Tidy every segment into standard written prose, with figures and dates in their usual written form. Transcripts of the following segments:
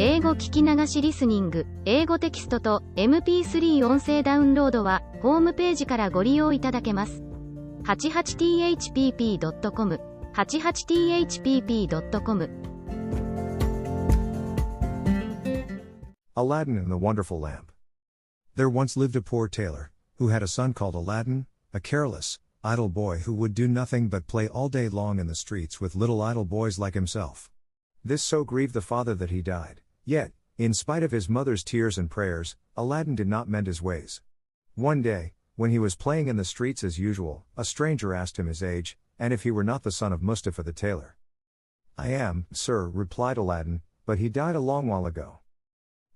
英語聞き流しリスニング、英語テキストと MP3 音声ダウンロードは、ホームページからご利用いただけます。88thpp.com、88thpp.com。 Aladdin and the Wonderful Lamp. There once lived a poor tailor, who had a son called Aladdin, a careless, idle boy who would do nothing but play all day long in the streets with little idle boys like himself. This so grieved the father that he died. Yet, in spite of his mother's tears and prayers, Aladdin did not mend his ways. One day, when he was playing in the streets as usual, a stranger asked him his age, and if he were not the son of Mustafa the tailor. "I am, sir," replied Aladdin, "but he died a long while ago."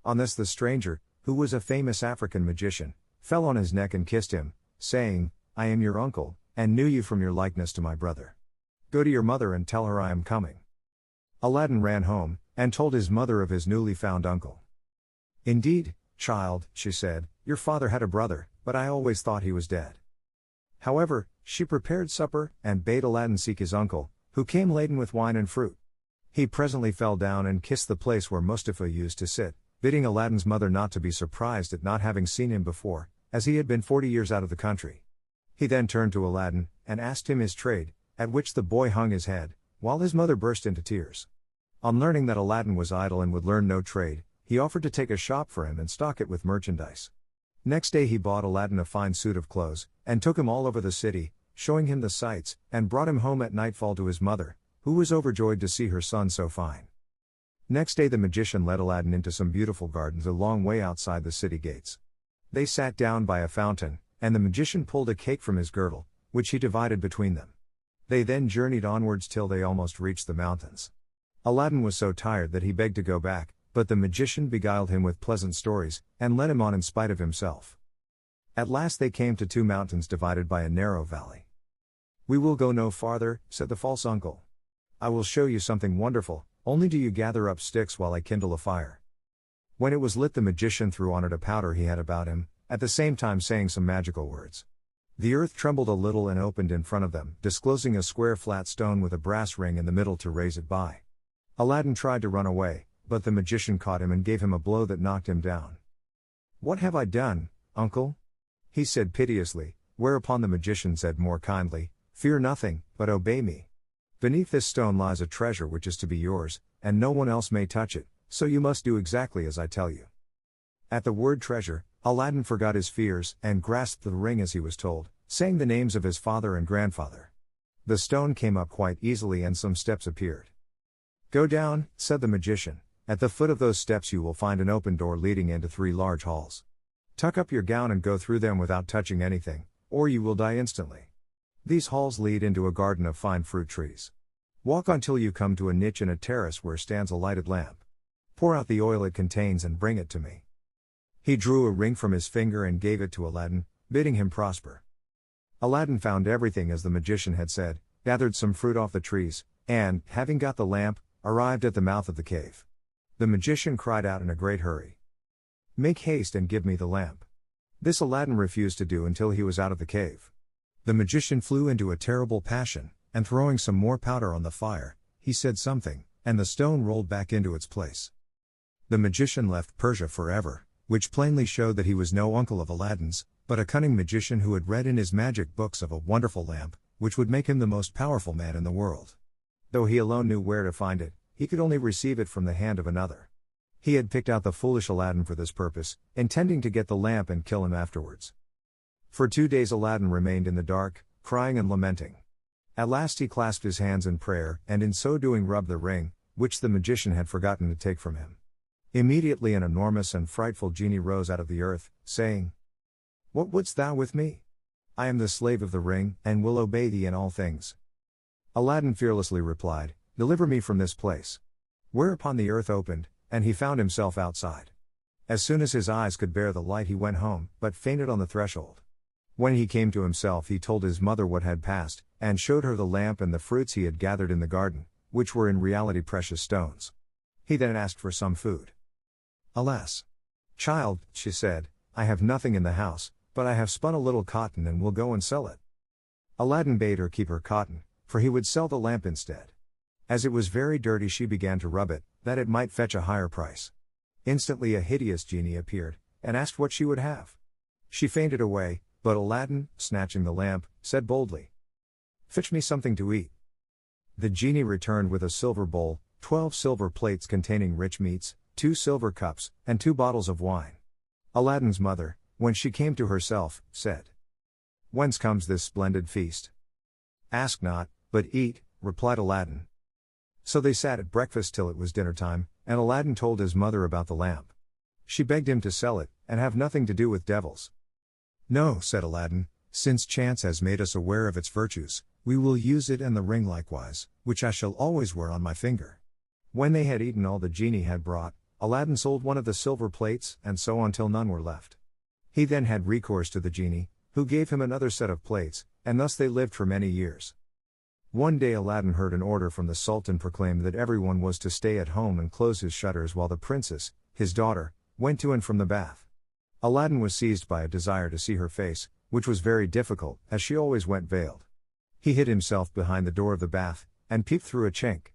On this the stranger, who was a famous African magician, fell on his neck and kissed him, saying, "I am your uncle, and knew you from your likeness to my brother. Go to your mother and tell her I am coming." Aladdin ran home, and told his mother of his newly found uncle. "Indeed, child," she said, "your father had a brother, but I always thought he was dead." However, she prepared supper, and bade Aladdin seek his uncle, who came laden with wine and fruit. He presently fell down and kissed the place where Mustafa used to sit, bidding Aladdin's mother not to be surprised at not having seen him before, as he had been 40 years out of the country. He then turned to Aladdin, and asked him his trade, at which the boy hung his head, while his mother burst into tears. On learning that Aladdin was idle and would learn no trade, he offered to take a shop for him and stock it with merchandise. Next day he bought Aladdin a fine suit of clothes, and took him all over the city, showing him the sights, and brought him home at nightfall to his mother, who was overjoyed to see her son so fine. Next day the magician led Aladdin into some beautiful gardens a long way outside the city gates. They sat down by a fountain, and the magician pulled a cake from his girdle, which he divided between them. They then journeyed onwards till they almost reached the mountains. Aladdin was so tired that he begged to go back, but the magician beguiled him with pleasant stories, and led him on in spite of himself. At last they came to two mountains divided by a narrow valley. "We will go no farther," said the false uncle. "I will show you something wonderful, only do you gather up sticks while I kindle a fire." When it was lit the magician threw on it a powder he had about him, at the same time saying some magical words. The earth trembled a little and opened in front of them, disclosing a square flat stone with a brass ring in the middle to raise it by. Aladdin tried to run away, but the magician caught him and gave him a blow that knocked him down. "What have I done, uncle?" he said piteously, whereupon the magician said more kindly, "Fear nothing, but obey me. Beneath this stone lies a treasure which is to be yours, and no one else may touch it, so you must do exactly as I tell you." At the word treasure, Aladdin forgot his fears, and grasped the ring as he was told, saying the names of his father and grandfather. The stone came up quite easily and some steps appeared. "Go down," said the magician. "At the foot of those steps you will find an open door leading into 3 large halls. Tuck up your gown and go through them without touching anything, or you will die instantly. These halls lead into a garden of fine fruit trees. Walk until you come to a niche in a terrace where stands a lighted lamp. Pour out the oil it contains and bring it to me." He drew a ring from his finger and gave it to Aladdin, bidding him prosper. Aladdin found everything as the magician had said, gathered some fruit off the trees, and, having got the lamp, arrived at the mouth of the cave. The magician cried out in a great hurry, "Make haste and give me the lamp." This Aladdin refused to do until he was out of the cave. The magician flew into a terrible passion, and throwing some more powder on the fire, he said something, and the stone rolled back into its place. The magician left Persia forever, which plainly showed that he was no uncle of Aladdin's, but a cunning magician who had read in his magic books of a wonderful lamp, which would make him the most powerful man in the world. Though he alone knew where to find it, he could only receive it from the hand of another. He had picked out the foolish Aladdin for this purpose, intending to get the lamp and kill him afterwards. For 2 days Aladdin remained in the dark, crying and lamenting. At last he clasped his hands in prayer, and in so doing rubbed the ring, which the magician had forgotten to take from him. Immediately an enormous and frightful genie rose out of the earth, saying, "What wouldst thou with me? I am the slave of the ring, and will obey thee in all things." Aladdin fearlessly replied, "Deliver me from this place." Whereupon the earth opened, and he found himself outside. As soon as his eyes could bear the light he went home, but fainted on the threshold. When he came to himself he told his mother what had passed, and showed her the lamp and the fruits he had gathered in the garden, which were in reality precious stones. He then asked for some food. "Alas, child," she said, "I have nothing in the house, but I have spun a little cotton and will go and sell it." Aladdin bade her keep her cotton, for he would sell the lamp instead. As it was very dirty, she began to rub it, that it might fetch a higher price. Instantly a hideous genie appeared, and asked what she would have. She fainted away, but Aladdin, snatching the lamp, said boldly, "Fetch me something to eat." The genie returned with a silver bowl, 12 silver plates containing rich meats, 2 silver cups, and 2 bottles of wine. Aladdin's mother, when she came to herself, said, "Whence comes this splendid feast?" "Ask not, but eat," replied Aladdin. So they sat at breakfast till it was dinner time, and Aladdin told his mother about the lamp. She begged him to sell it, and have nothing to do with devils. "No," said Aladdin, "since chance has made us aware of its virtues, we will use it and the ring likewise, which I shall always wear on my finger." When they had eaten all the genie had brought, Aladdin sold one of the silver plates, and so on till none were left. He then had recourse to the genie, who gave him another set of plates, and thus they lived for many years. One day Aladdin heard an order from the Sultan proclaim that everyone was to stay at home and close his shutters while the princess, his daughter, went to and from the bath. Aladdin was seized by a desire to see her face, which was very difficult, as she always went veiled. He hid himself behind the door of the bath, and peeped through a chink.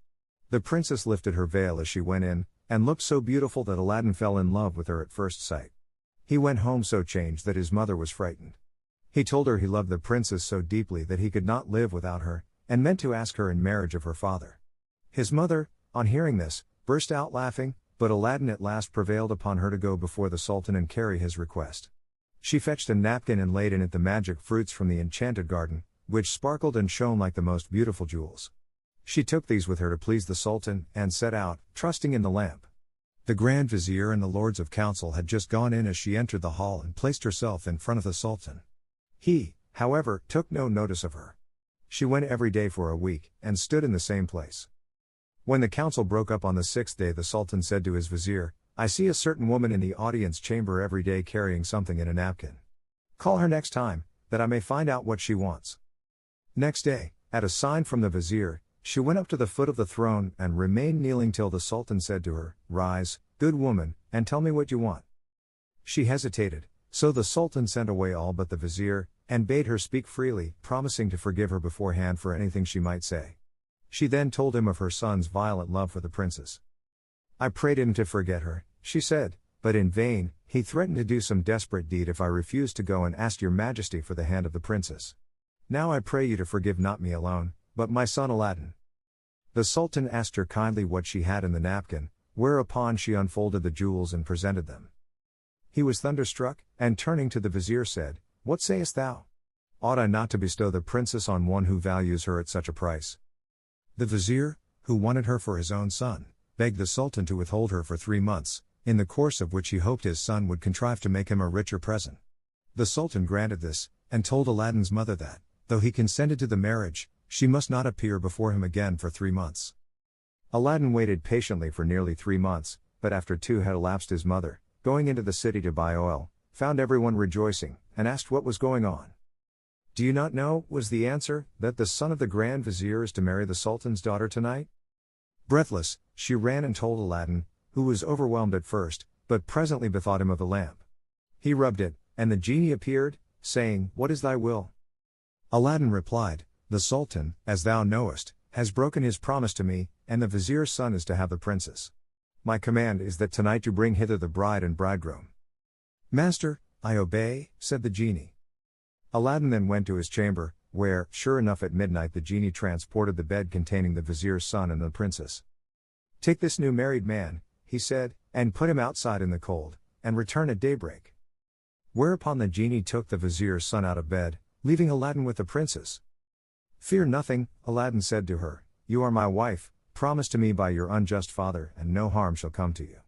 The princess lifted her veil as she went in, and looked so beautiful that Aladdin fell in love with her at first sight. He went home so changed that his mother was frightened. He told her he loved the princess so deeply that he could not live without her, and meant to ask her in marriage of her father. His mother, on hearing this, burst out laughing, but Aladdin at last prevailed upon her to go before the Sultan and carry his request. She fetched a napkin and laid in it the magic fruits from the enchanted garden, which sparkled and shone like the most beautiful jewels. She took these with her to please the Sultan, and set out, trusting in the lamp. The Grand Vizier and the Lords of Council had just gone in as she entered the hall and placed herself in front of the Sultan. He, however, took no notice of her. She went every day for a week, and stood in the same place. When the council broke up on the 6th day, the Sultan said to his vizier, "I see a certain woman in the audience chamber every day carrying something in a napkin. Call her next time, that I may find out what she wants." Next day, at a sign from the vizier, she went up to the foot of the throne, and remained kneeling till the Sultan said to her, "Rise, good woman, and tell me what you want." She hesitated, so the Sultan sent away all but the vizier, and bade her speak freely, promising to forgive her beforehand for anything she might say. She then told him of her son's violent love for the princess. "I prayed him to forget her," she said, "but in vain. He threatened to do some desperate deed if I refused to go and ask your majesty for the hand of the princess. Now I pray you to forgive not me alone, but my son Aladdin." The Sultan asked her kindly what she had in the napkin, whereupon she unfolded the jewels and presented them. He was thunderstruck, and turning to the vizier said, "What sayest thou? Ought I not to bestow the princess on one who values her at such a price?" The vizier, who wanted her for his own son, begged the Sultan to withhold her for 3 months, in the course of which he hoped his son would contrive to make him a richer present. The Sultan granted this, and told Aladdin's mother that, though he consented to the marriage, she must not appear before him again for 3 months. Aladdin waited patiently for nearly 3 months, but after 2 had elapsed, his mother, going into the city to buy oil, found everyone rejoicing, and asked what was going on. "Do you not know," was the answer, "that the son of the Grand Vizier is to marry the Sultan's daughter tonight?" Breathless, she ran and told Aladdin, who was overwhelmed at first, but presently bethought him of the lamp. He rubbed it, and the genie appeared, saying, "What is thy will?" Aladdin replied, "The Sultan, as thou knowest, has broken his promise to me, and the vizier's son is to have the princess. My command is that tonight you bring hither the bride and bridegroom." "Master, I obey," said the genie. Aladdin then went to his chamber, where, sure enough, at midnight the genie transported the bed containing the vizier's son and the princess. "Take this new married man," he said, "and put him outside in the cold, and return at daybreak." Whereupon the genie took the vizier's son out of bed, leaving Aladdin with the princess. "Fear nothing," Aladdin said to her, "you are my wife, promised to me by your unjust father, and no harm shall come to you."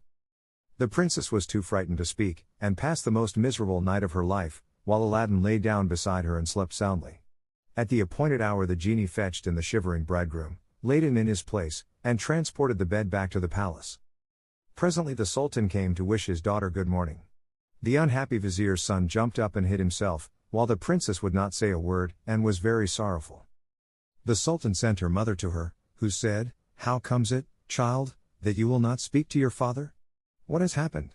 The princess was too frightened to speak, and passed the most miserable night of her life, while Aladdin lay down beside her and slept soundly. At the appointed hour the genie fetched in the shivering bridegroom, laid him in his place, and transported the bed back to the palace. Presently the Sultan came to wish his daughter good morning. The unhappy vizier's son jumped up and hid himself, while the princess would not say a word, and was very sorrowful. The Sultan sent her mother to her, who said, "How comes it, child, that you will not speak to your father? What has happened?"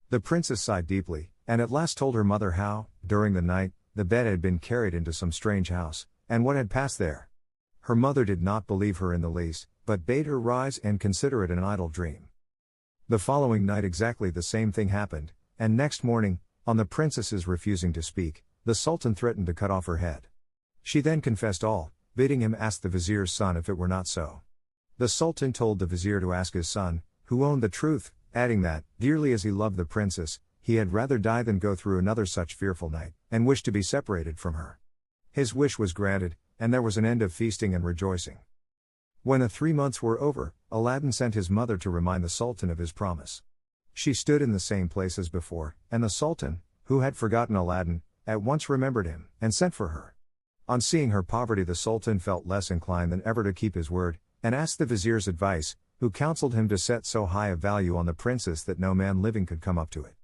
The princess sighed deeply, and at last told her mother how, during the night, the bed had been carried into some strange house, and what had passed there. Her mother did not believe her in the least, but bade her rise and consider it an idle dream. The following night exactly the same thing happened, and next morning, on the princess's refusing to speak, the Sultan threatened to cut off her head. She then confessed all, bidding him ask the vizier's son if it were not so. The Sultan told the vizier to ask his son, who owned the truth, adding that, dearly as he loved the princess, he had rather die than go through another such fearful night, and wished to be separated from her. His wish was granted, and there was an end of feasting and rejoicing. When the 3 months were over, Aladdin sent his mother to remind the Sultan of his promise. She stood in the same place as before, and the Sultan, who had forgotten Aladdin, at once remembered him, and sent for her. On seeing her poverty, the Sultan felt less inclined than ever to keep his word, and asked the vizier's advice, who counseled him to set so high a value on the princess that no man living could come up to it.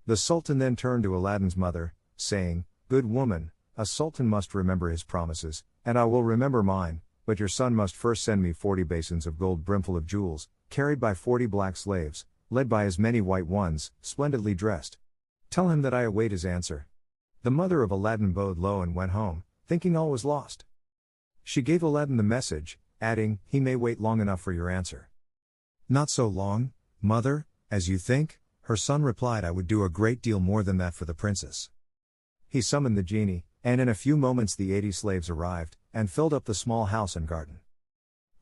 The Sultan then turned to Aladdin's mother, saying, "Good woman, a sultan must remember his promises, and I will remember mine, but your son must first send me 40 basins of gold brimful of jewels, carried by 40 black slaves, led by as many white ones, splendidly dressed. Tell him that I await his answer." The mother of Aladdin bowed low and went home, thinking all was lost. She gave Aladdin the message, adding, "He may wait long enough for your answer." "Not so long, mother, as you think," her son replied. "I would do a great deal more than that for the princess." He summoned the genie, and in a few moments the 80 slaves arrived, and filled up the small house and garden.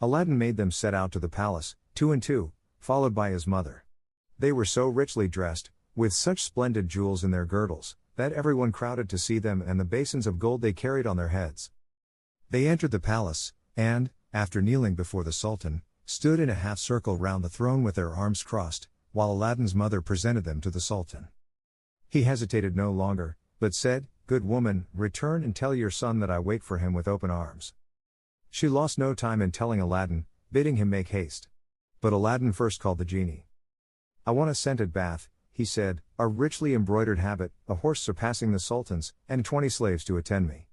Aladdin made them set out to the palace, 2 and 2, followed by his mother. They were so richly dressed, with such splendid jewels in their girdles, that everyone crowded to see them and the basins of gold they carried on their heads. They entered the palace, and, after kneeling before the Sultan, stood in a half-circle round the throne with their arms crossed, while Aladdin's mother presented them to the Sultan. He hesitated no longer, but said, "Good woman, return and tell your son that I wait for him with open arms." She lost no time in telling Aladdin, bidding him make haste. But Aladdin first called the genie. "I want a scented bath," he said, "a richly embroidered habit, a horse surpassing the Sultan's, and 20 slaves to attend me.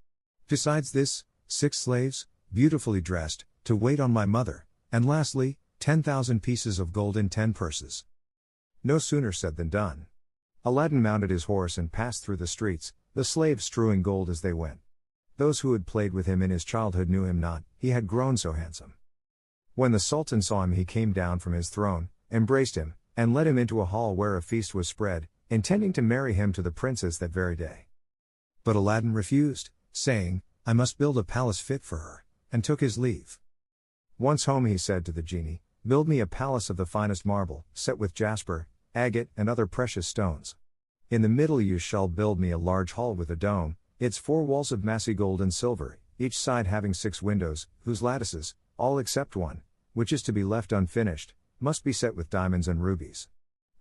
Besides this, 6 slaves, beautifully dressed, to wait on my mother, and lastly, 10,000 pieces of gold in 10 purses." No sooner said than done. Aladdin mounted his horse and passed through the streets, the slaves strewing gold as they went. Those who had played with him in his childhood knew him not, he had grown so handsome. When the Sultan saw him, he came down from his throne, embraced him, and led him into a hall where a feast was spread, intending to marry him to the princess that very day. But Aladdin refused, saying, "I must build a palace fit for her," and took his leave. Once home, he said to the genie, "Build me a palace of the finest marble, set with jasper, agate, and other precious stones. In the middle you shall build me a large hall with a dome, its 4 walls of massy gold and silver, each side having 6 windows, whose lattices, all except one, which is to be left unfinished, must be set with diamonds and rubies.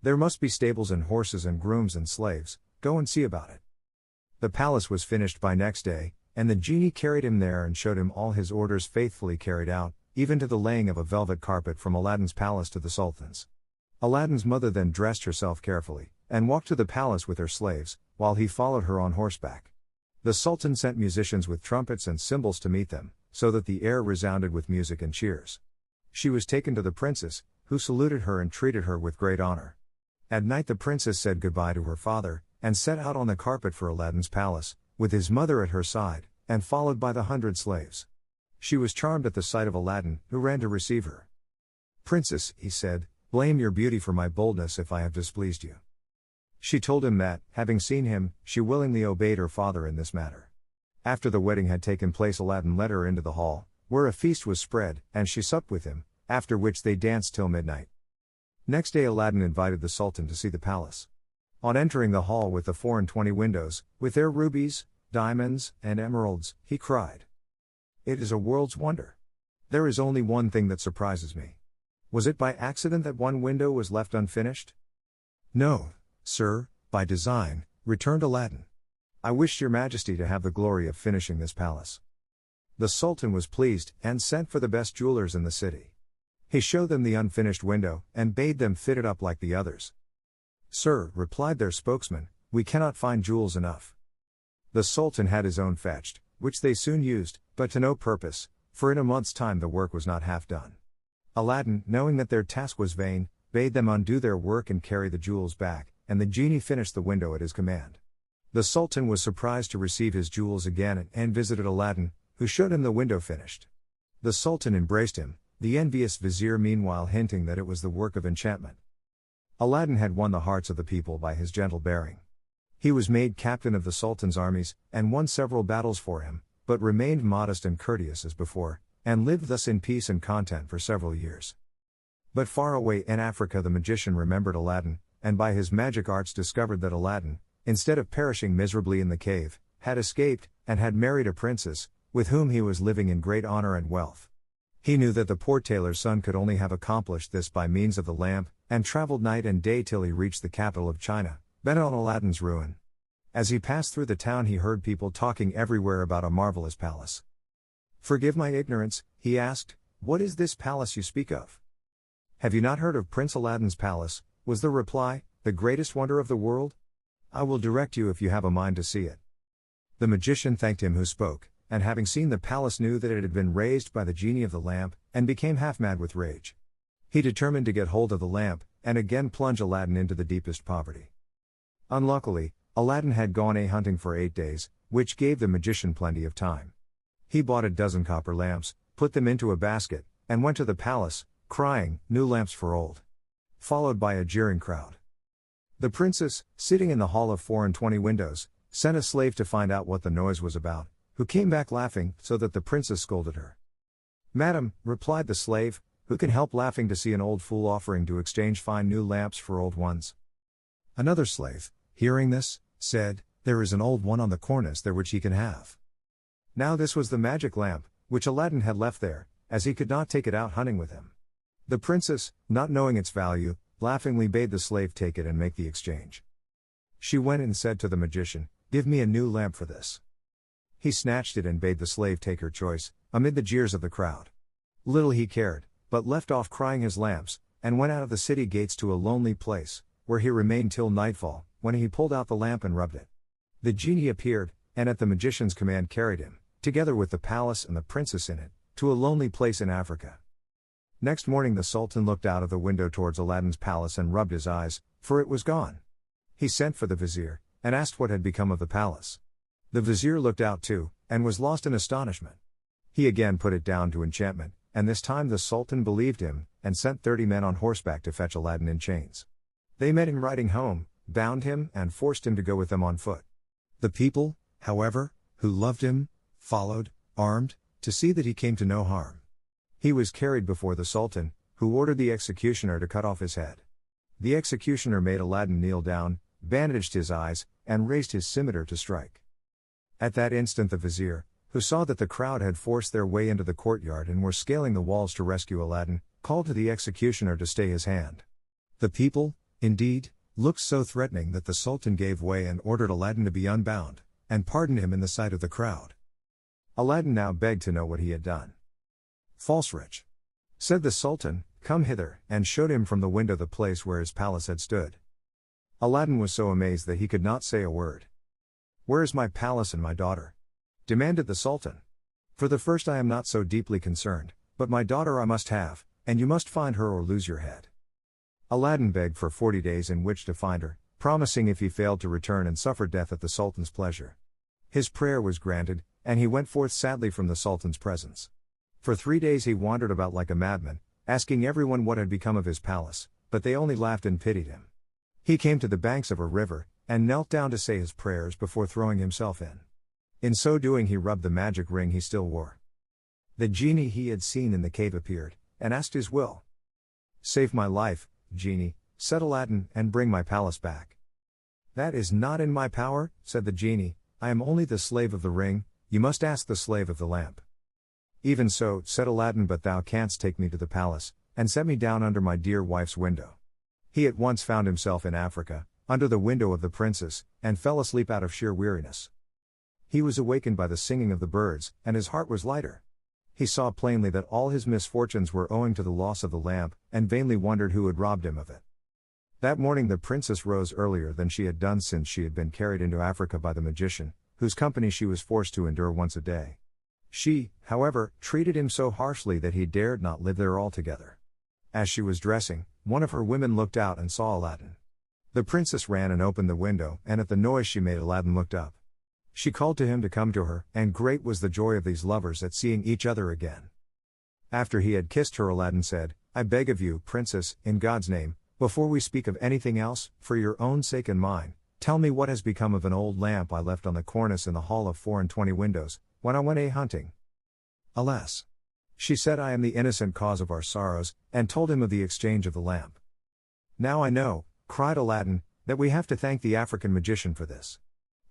There must be stables and horses and grooms and slaves, go and see about it." The palace was finished by next day, and the genie carried him there and showed him all his orders faithfully carried out, even to the laying of a velvet carpet from Aladdin's palace to the Sultan's. Aladdin's mother then dressed herself carefully, and walked to the palace with her slaves, while he followed her on horseback. The Sultan sent musicians with trumpets and cymbals to meet them, so that the air resounded with music and cheers. She was taken to the princess, who saluted her and treated her with great honor. At night the princess said goodbye to her father, and set out on the carpet for Aladdin's palace, with his mother at her side, and followed by the 100 slaves. She was charmed at the sight of Aladdin, who ran to receive her. "Princess," he said, "blame your beauty for my boldness if I have displeased you." She told him that, having seen him, she willingly obeyed her father in this matter. After the wedding had taken place, Aladdin led her into the hall, where a feast was spread, and she supped with him, after which they danced till midnight. Next day Aladdin invited the Sultan to see the palace. On entering the hall with the 24 windows, with their rubies, diamonds, and emeralds, he cried, "It is a world's wonder. There is only one thing that surprises me. Was it by accident that one window was left unfinished?" "No, sir, by design," returned Aladdin. "I wished your majesty to have the glory of finishing this palace." The Sultan was pleased, and sent for the best jewelers in the city. He showed them the unfinished window, and bade them fit it up like the others. "Sir," replied their spokesman, "we cannot find jewels enough." The Sultan had his own fetched, which they soon used, but to no purpose, for in a month's time the work was not half done. Aladdin, knowing that their task was vain, bade them undo their work and carry the jewels back, and the genie finished the window at his command. The Sultan was surprised to receive his jewels again and visited Aladdin, who showed him the window finished. The Sultan embraced him, the envious vizier meanwhile hinting that it was the work of enchantment. Aladdin had won the hearts of the people by his gentle bearing. He was made captain of the Sultan's armies, and won several battles for him, but remained modest and courteous as before, and lived thus in peace and content for several years. But far away in Africa the magician remembered Aladdin, and by his magic arts discovered that Aladdin, instead of perishing miserably in the cave, had escaped, and had married a princess, with whom he was living in great honor and wealth. He knew that the poor tailor's son could only have accomplished this by means of the lamp, and traveled night and day till he reached the capital of China, bent on Aladdin's ruin. As he passed through the town he heard people talking everywhere about a marvelous palace. "Forgive my ignorance," he asked, "what is this palace you speak of?" "Have you not heard of Prince Aladdin's palace?" was the reply, "the greatest wonder of the world? I will direct you if you have a mind to see it." The magician thanked him who spoke, and having seen the palace knew that it had been raised by the genie of the lamp, and became half mad with rage. He determined to get hold of the lamp, and again plunge Aladdin into the deepest poverty. Unluckily, Aladdin had gone a-hunting for 8 days, which gave the magician plenty of time. He bought a dozen copper lamps, put them into a basket, and went to the palace, crying, "New lamps for old," followed by a jeering crowd. The princess, sitting in the hall of 24 windows, sent a slave to find out what the noise was about, who came back laughing, so that the princess scolded her. "Madam," replied the slave, "who can help laughing to see an old fool offering to exchange fine new lamps for old ones?" Another slave, hearing this, said, "There is an old one on the cornice there which he can have." Now this was the magic lamp, which Aladdin had left there, as he could not take it out hunting with him. The princess, not knowing its value, laughingly bade the slave take it and make the exchange. She went and said to the magician, "Give me a new lamp for this." He snatched it and bade the slave take her choice, amid the jeers of the crowd. Little he cared, but left off crying his lamps, and went out of the city gates to a lonely place, where he remained till nightfall, when he pulled out the lamp and rubbed it. The genie appeared, and at the magician's command carried him, together with the palace and the princess in it, to a lonely place in Africa. Next morning the Sultan looked out of the window towards Aladdin's palace and rubbed his eyes, for it was gone. He sent for the vizier, and asked what had become of the palace. The vizier looked out too, and was lost in astonishment. He again put it down to enchantment, and this time the Sultan believed him, and sent 30 men on horseback to fetch Aladdin in chains. They met him riding home, bound him, and forced him to go with them on foot. The people, however, who loved him, followed, armed, to see that he came to no harm. He was carried before the Sultan, who ordered the executioner to cut off his head. The executioner made Aladdin kneel down, bandaged his eyes, and raised his scimitar to strike. At that instant the vizier, who saw that the crowd had forced their way into the courtyard and were scaling the walls to rescue Aladdin, called to the executioner to stay his hand. The people, indeed, looked so threatening that the Sultan gave way and ordered Aladdin to be unbound, and pardoned him in the sight of the crowd. Aladdin now begged to know what he had done. "False wretch," said the Sultan, "come hither," and showed him from the window the place where his palace had stood. Aladdin was so amazed that he could not say a word. "Where is my palace and my daughter?" demanded the Sultan. "For the first I am not so deeply concerned, but my daughter I must have, and you must find her or lose your head." Aladdin begged for 40 days in which to find her, promising if he failed to return and suffer death at the Sultan's pleasure. His prayer was granted, and he went forth sadly from the Sultan's presence. For 3 days he wandered about like a madman, asking everyone what had become of his palace, but they only laughed and pitied him. He came to the banks of a river, and knelt down to say his prayers before throwing himself in. In so doing he rubbed the magic ring he still wore. The genie he had seen in the cave appeared, and asked his will. "Save my life, genie," said Aladdin, "and bring my palace back." "That is not in my power," said the genie, "I am only the slave of the ring, you must ask the slave of the lamp." "Even so," said Aladdin, "but thou canst take me to the palace, and set me down under my dear wife's window." He at once found himself in Africa, under the window of the princess, and fell asleep out of sheer weariness. He was awakened by the singing of the birds, and his heart was lighter. He saw plainly that all his misfortunes were owing to the loss of the lamp, and vainly wondered who had robbed him of it. That morning the princess rose earlier than she had done since she had been carried into Africa by the magician, whose company she was forced to endure once a day. She, however, treated him so harshly that he dared not live there altogether. As she was dressing, one of her women looked out and saw Aladdin. The princess ran and opened the window, and at the noise she made Aladdin looked up. She called to him to come to her, and great was the joy of these lovers at seeing each other again. After he had kissed her, Aladdin said, "I beg of you, Princess, in God's name, before we speak of anything else, for your own sake and mine, tell me what has become of an old lamp I left on the cornice in the hall of 24 windows, when I went a-hunting." "Alas!" she said, "I am the innocent cause of our sorrows," and told him of the exchange of the lamp. "Now I know," cried Aladdin, "that we have to thank the African magician for this.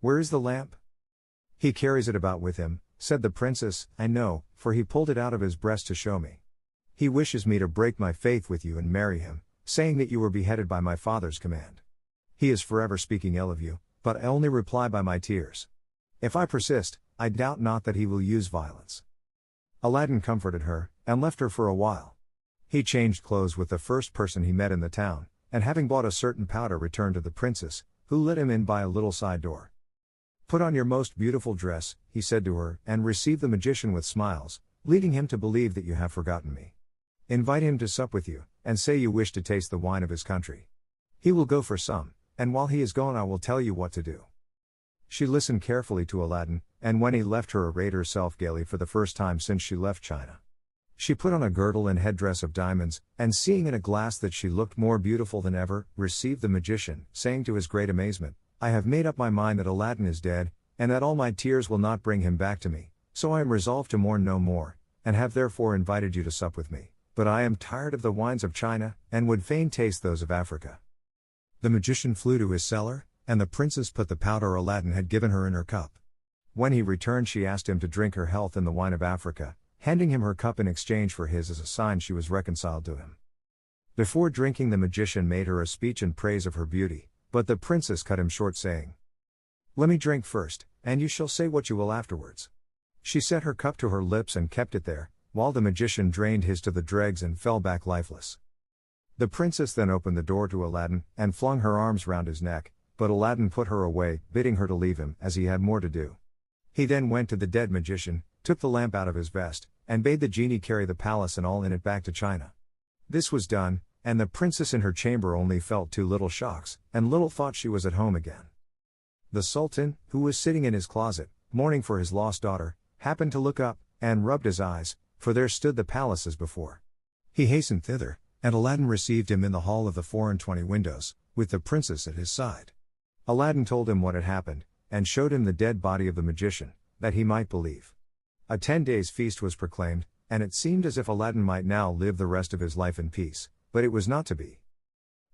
Where is the lamp?" "He carries it about with him," said the princess. "I know, for he pulled it out of his breast to show me. He wishes me to break my faith with you and marry him, saying that you were beheaded by my father's command. He is forever speaking ill of you, but I only reply by my tears. If I persist, I doubt not that he will use violence." Aladdin comforted her, and left her for a while. He changed clothes with the first person he met in the town, and having bought a certain powder returned to the princess, who let him in by a little side door. "Put on your most beautiful dress," he said to her, "and receive the magician with smiles, leading him to believe that you have forgotten me. Invite him to sup with you, and say you wish to taste the wine of his country. He will go for some, and while he is gone I will tell you what to do." She listened carefully to Aladdin, and when he left her arrayed herself gaily for the first time since she left China. She put on a girdle and headdress of diamonds, and seeing in a glass that she looked more beautiful than ever, received the magician, saying to his great amazement, "I have made up my mind that Aladdin is dead, and that all my tears will not bring him back to me, so I am resolved to mourn no more, and have therefore invited you to sup with me, but I am tired of the wines of China, and would fain taste those of Africa." The magician flew to his cellar, and the princess put the powder Aladdin had given her in her cup. When he returned she asked him to drink her health in the wine of Africa, handing him her cup in exchange for his as a sign she was reconciled to him. Before drinking the magician made her a speech in praise of her beauty, but the princess cut him short saying, "Let me drink first, and you shall say what you will afterwards." She set her cup to her lips and kept it there, while the magician drained his to the dregs and fell back lifeless. The princess then opened the door to Aladdin, and flung her arms round his neck, but Aladdin put her away, bidding her to leave him, as he had more to do. He then went to the dead magician, took the lamp out of his vest, and bade the genie carry the palace and all in it back to China. This was done, and the princess in her chamber only felt 2 little shocks, and little thought she was at home again. The Sultan, who was sitting in his closet, mourning for his lost daughter, happened to look up, and rubbed his eyes, for there stood the palace as before. He hastened thither, and Aladdin received him in the hall of the 24 windows, with the princess at his side. Aladdin told him what had happened, and showed him the dead body of the magician, that he might believe. A 10 days' feast was proclaimed, and it seemed as if Aladdin might now live the rest of his life in peace, but it was not to be.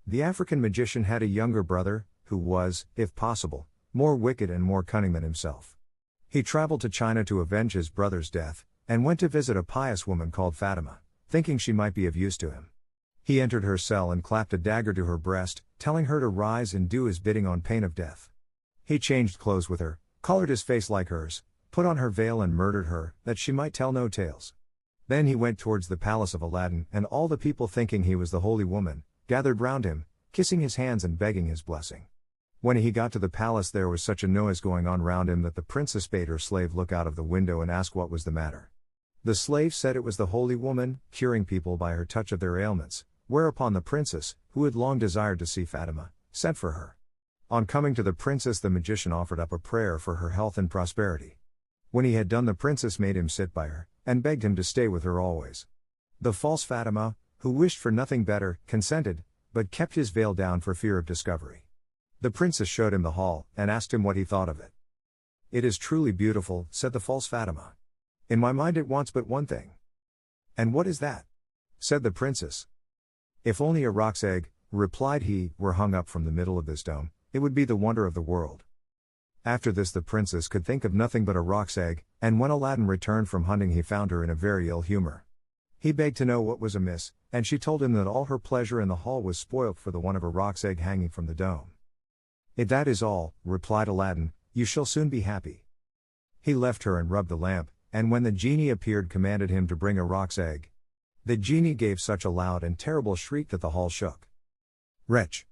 The African magician had a younger brother, who was, if possible, more wicked and more cunning than himself. He traveled to China to avenge his brother's death, and went to visit a pious woman called Fatima, thinking she might be of use to him. He entered her cell and clapped a dagger to her breast, telling her to rise and do his bidding on pain of death. He changed clothes with her, colored his face like hers, put on her veil and murdered her, that she might tell no tales. Then he went towards the palace of Aladdin, and all the people, thinking he was the holy woman, gathered round him, kissing his hands and begging his blessing. When he got to the palace there was such a noise going on round him that the princess bade her slave look out of the window and ask what was the matter. The slave said it was the holy woman, curing people by her touch of their ailments, whereupon the princess, who had long desired to see Fatima, sent for her. On coming to the princess the magician offered up a prayer for her health and prosperity. When he had done the princess made him sit by her, and begged him to stay with her always. The false Fatima, who wished for nothing better, consented, but kept his veil down for fear of discovery. The princess showed him the hall, and asked him what he thought of it. "It is truly beautiful," said the false Fatima. "In my mind it wants but one thing." "And what is that?" said the princess. "If only a roc's egg," replied he, "were hung up from the middle of this dome, it would be the wonder of the world." After this the princess could think of nothing but a roc's egg, and when Aladdin returned from hunting he found her in a very ill humor. He begged to know what was amiss, and she told him that all her pleasure in the hall was spoilt for the want of a roc's egg hanging from the dome. "If that is all," replied Aladdin, "you shall soon be happy." He left her and rubbed the lamp, and when the genie appeared commanded him to bring a roc's egg. The genie gave such a loud and terrible shriek that the hall shook. "Wretch!"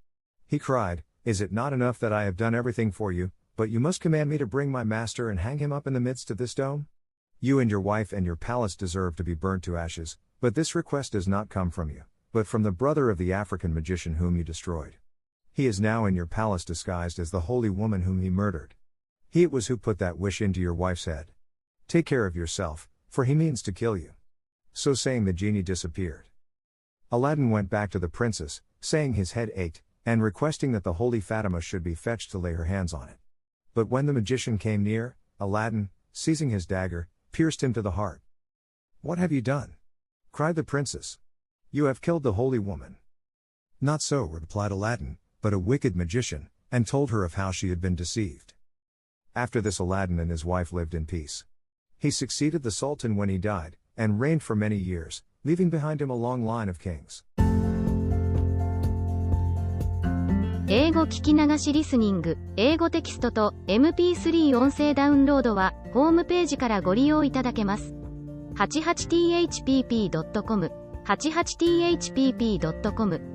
he cried, "is it not enough that I have done everything for you, but you must command me to bring my master and hang him up in the midst of this dome? You and your wife and your palace deserve to be burnt to ashes, but this request does not come from you, but from the brother of the African magician whom you destroyed. He is now in your palace disguised as the holy woman whom he murdered. He it was who put that wish into your wife's head. Take care of yourself, for he means to kill you." So saying, the genie disappeared. Aladdin went back to the princess, saying his head ached, and requesting that the holy Fatima should be fetched to lay her hands on it. But when the magician came near, Aladdin, seizing his dagger, pierced him to the heart. "What have you done?" cried the princess. "You have killed the holy woman." "Not so," replied Aladdin, "but a wicked magician," and told her of how she had been deceived. After this, Aladdin and his wife lived in peace. He succeeded the Sultan when he died, and reigned for many years, leaving behind him a long line of kings. 英語聞き流しリスニング、英語テキストと MP3 音声ダウンロードはホームページからご利用いただけます。88thpp.com、88thpp.com